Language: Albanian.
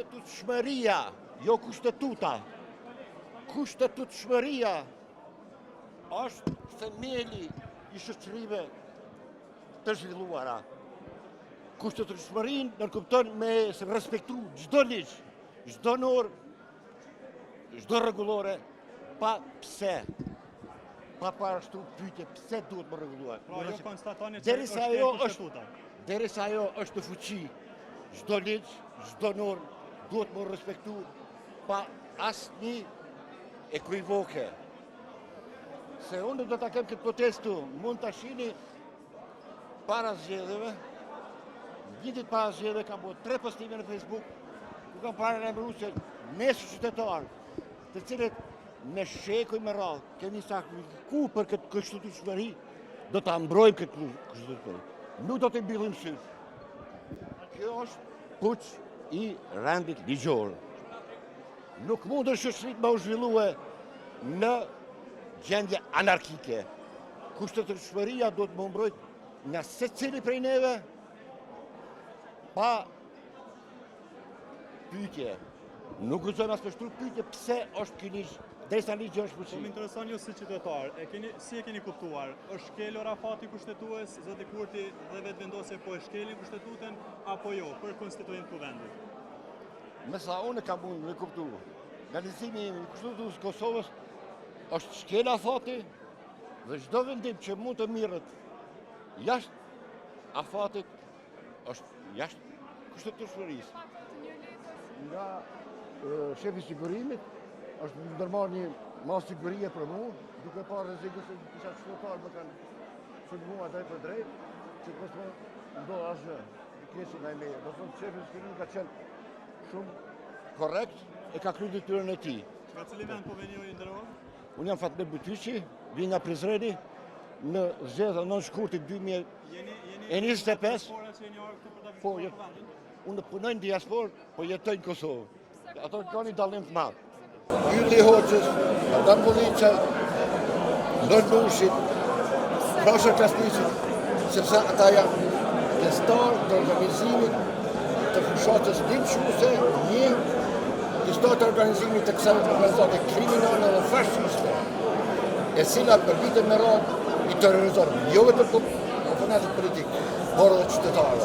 Kushtetutshmëria, jo kushtetuta. Kushtetutshmëria është themeli i shoqërive të zhvilluara. Kushtetutshmërinë nënkupton me respektu çdo ligj, çdo normë, çdo rregullore, pa pse. Pa parashtru pyetje pse duhet më rregulluar. Pra jo konstatoni që është kushtetuta. Derisa ajo është në fuqi, çdo ligj, çdo normë duhet më respektu pa asnjë ekuivoke. Se unë do ta kem këtë protestu, mund ta shihni para zgjedhjeve. Vitit para zgjedhjeve kam bërë 3 postime në Facebook, ku kam paralajmëruar se ne si qytetarë, të cilët me shekuj me radhë kemi sakrifikuar për këtë kushtetutshmëri, do ta mbrojmë këtë kushtetutshmëri. Nuk do të mbyllim syt. Kjo është puç i rendit ligjor. Nuk mund të shoqëritë më u zhvillue në gjendje anarkike. Kushtetutshmëria do të më mbrojt nga secili prej neve pa pyetje. Nuk guxon as të shtru pyetje pse është ky ligj, derisa ligji është fuqi. Më intereson ju si qytetar, si e keni kuptuar? Është shkelur Rafati kushtetues, zoti Kurti dhe vetë vendosje po e shkelin kushtetutën apo jo për konstituim të vendit? Me sa unë kam mund me kuptu, realizimi i kushtetutës Kosovës është shkel afati dhe çdo vendim që mund të mirret jashtë afatit është jashtë kushtetutshmërisë. Nga shefi i sigurimit është ndërmarrë një mas sigurie për mua, duke parë rrezikun se disa qytetarë më kanë sulmuar drejt për drejt, që mos më ndodh asgjë keq ndaj meje. Do thonë shefi i sigurimit ka qenë shumë korrekt e ka kryer detyrën e tij. Nga cili vend po vini ju nderuar? Unë jam Fatme Butyqi, vi nga Prizreni në zgjedhja 9 shkurtit 2025. Po, unë punoj në diasporë, po jetoj në Kosovë. Ato kanë një dallim të madh. Ylli Hoxhës, Adam Bulliça, Lord Bushit, Pasha Krasniqit, sepse ata janë pjesëtarë të organizimit të fushatës dimshuese, një pjesëtarë të organizimit të kësaj organizate kriminale dhe fashiste, e cila për vite me radhë i terrorizon jo vetëm oponentët politik, por edhe qytetarët.